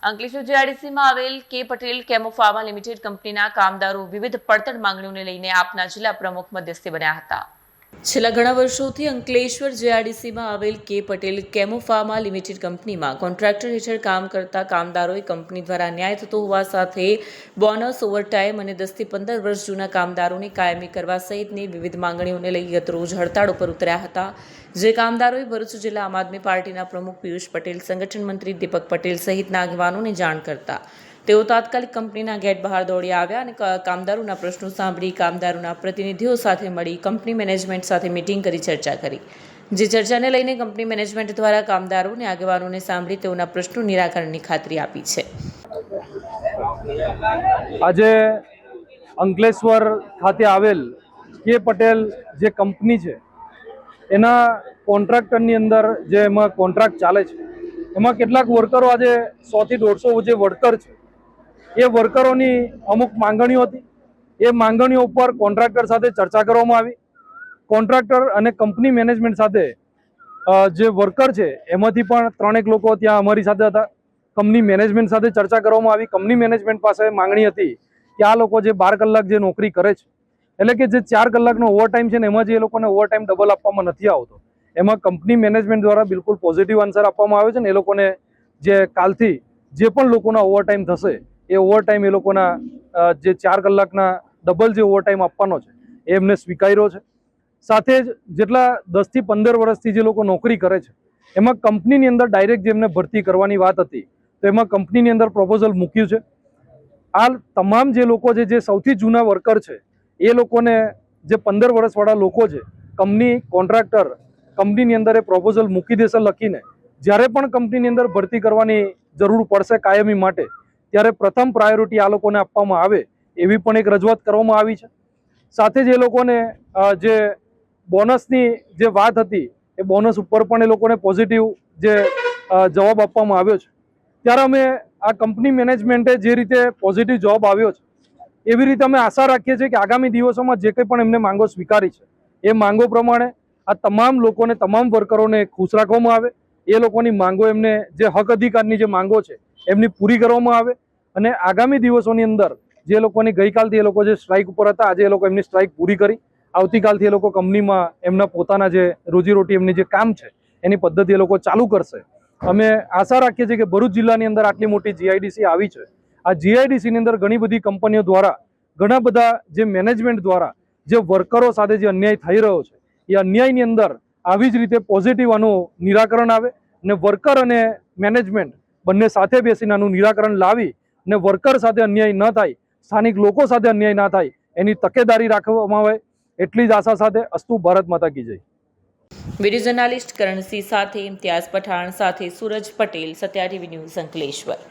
અંકલેશ્વર જીઆઈડીસીમાં આવેલ કે પટેલ કેમોફાર્મા લિમિટેડ કંપનીના કામદારો વિવિધ પડતર માંગણીઓને લઈને આપના જિલ્લા પ્રમુખ મધ્યસ્થી બન્યા હતા। છેલ્લા ઘણા વર્ષોથી અંકલેશ્વર જીઆઈડીસીમાં આવેલ કે પટેલ કેમોફાર્મા લિમિટેડ કંપનીમાં કોન્ટ્રાક્ટર હેઠળ કામ કરતા કામદારોએ કંપની દ્વારા અન્યાય થતો હોવા સાથે બોનસ, ઓવરટાઈમ અને 10 થી 15 વર્ષ જૂના કામદારોને કાયમી કરવા સહિતની વિવિધ માંગણીઓને લઈ ગતરોજ હડતાળ ઉપર ઉતર્યા હતા। જે કામદારોએ ભરૂચ જિલ્લા આમ આદમી પાર્ટીના પ્રમુખ પિયુષ પટેલ, સંગઠન મંત્રી દીપક પટેલ સહિતના આગેવાનોને જાણ કરતા તેઓ તાત્કાલિક કંપનીના ગેટ બહાર દોડી આવ્યા અને કામદારોના પ્રશ્નો સાંભળી કામદારોના પ્રતિનિધિઓ સાથે મળી કંપની મેનેજમેન્ટ સાથે મીટિંગ કરી ચર્ચા કરી। જે ચર્ચાને લઈને કંપની મેનેજમેન્ટ દ્વારા કામદારોને આગેવાનોને સાંભળી તેઓના પ્રશ્નો નિરાકરણની ખાતરી આપી છે। આજે અંકલેશ્વર ખાતે આવેલ કે પટેલ જે કંપની છે એના કોન્ટ્રાક્ટરની અંદર જે એમાં કોન્ટ્રાક્ટ ચાલે છે એમાં કેટલાક વર્કરો આજે 100 થી 150 જે વર્કર છે એ વર્કરોની અમુક માંગણીઓ હતી। એ માંગણીઓ ઉપર કોન્ટ્રાક્ટર સાથે ચર્ચા કરવામાં આવી। કોન્ટ્રાક્ટર અને કંપની મેનેજમેન્ટ સાથે જે વર્કર છે એમાંથી પણ 3 લોકો ત્યાં અમારી સાથે હતા। કંપની મેનેજમેન્ટ સાથે ચર્ચા કરવામાં આવી। કંપની મેનેજમેન્ટ પાસે માંગણી હતી કે આ લોકો જે 12 કલાક જે નોકરી કરે છે એટલે કે જે 4 કલાકનો ઓવરટાઈમ છે ને એમાં જે એ લોકોને ઓવરટાઈમ ડબલ આપવામાં નથી આવતો એમાં કંપની મેનેજમેન્ટ દ્વારા બિલકુલ પોઝિટિવ આન્સર આપવામાં આવે છે ને એ લોકોને જે કાલથી જે પણ લોકોના ઓવરટાઈમ થશે એ ઓવરટાઈમ એ લોકોના જે 4 કલાકના ડબલ જે ઓવરટાઈમ આપવાનો છે એ એમને સ્વીકાર્યો છે। સાથે જ જેટલા 10 થી 15 વર્ષથી જે લોકો નોકરી કરે છે એમાં કંપનીની અંદર ડાયરેક્ટ જેમને ભરતી કરવાની વાત હતી તો એમાં કંપનીની અંદર પ્રપોઝલ મૂક્યું છે। આ તમામ જે લોકો છે જે સૌથી જૂના વર્કર છે એ લોકોને જે 15 વર્ષવાળા લોકો છે કંપની કોન્ટ્રાક્ટર કંપનીની અંદર એ પ્રપોઝલ મૂકી દેશે લખીને। જ્યારે પણ કંપનીની અંદર ભરતી કરવાની જરૂર પડશે કાયમી માટે ત્યારે પ્રથમ પ્રાયોરિટી આ લોકોને આપવામાં આવે એવી પણ એક રજૂઆત કરવામાં આવી છે। સાથે જ એ લોકોને જે બોનસની જે વાત હતી એ બોનસ ઉપર પણ એ લોકોને પોઝિટિવ જે જવાબ આપવામાં આવ્યો છે। ત્યારે અમે આ કંપની મેનેજમેન્ટે જે રીતે પોઝિટિવ જવાબ આવ્યો છે એવી રીતે અમે આશા રાખીએ છીએ કે આગામી દિવસોમાં જે કંઈ પણ એમને માંગો સ્વીકારી છે એ માંગો પ્રમાણે આ તમામ લોકોને તમામ વર્કરોને ખુશ રાખવામાં આવે। એ લોકોની માંગો એમને જે હક અધિકારની જે માંગો છે એમની પૂરી કરવામાં આવે અને આગામી દિવસોની અંદર જે લોકોની ગઈકાલથી એ લોકો જે સ્ટ્રાઇક ઉપર હતા આજે એ લોકો એમની સ્ટ્રાઇક પૂરી કરી આવતીકાલથી એ લોકો કંપનીમાં એમના પોતાના જે રોજીરોટી એમની જે કામ છે એની પદ્ધતિ એ લોકો ચાલુ કરશે। અમે આશા રાખીએ છીએ કે ભરૂચ જિલ્લાની અંદર આટલી મોટી જીઆઈડીસી આવી છે। આ જીઆઈડીસીની અંદર ઘણી બધી કંપનીઓ દ્વારા ઘણા બધા જે મેનેજમેન્ટ દ્વારા જે વર્કરો સાથે જે અન્યાય થઈ રહ્યો છે એ અન્યાયની અંદર આવી જ રીતે પોઝિટિવ આનું નિરાકરણ આવે અને વર્કર અને મેનેજમેન્ટ બંને સાથે બેસીને આનું નિરાકરણ લાવી અને વર્કર સાથે અન્યાય ન થાય, સ્થાનિક લોકો સાથે અન્યાય ના થાય એની તકેદારી રાખવામાં આવે એટલી જ આશા સાથે અસ્તુ ભારત માતા કી જય। વિડીયો જર્નાલિસ્ટ કરણસિંહ સાથે ઇમ્તિયાઝ પઠાણ સાથે સૂરજ પટેલ, સત્યા ટીવી ન્યૂઝ અંકલેશ્વર।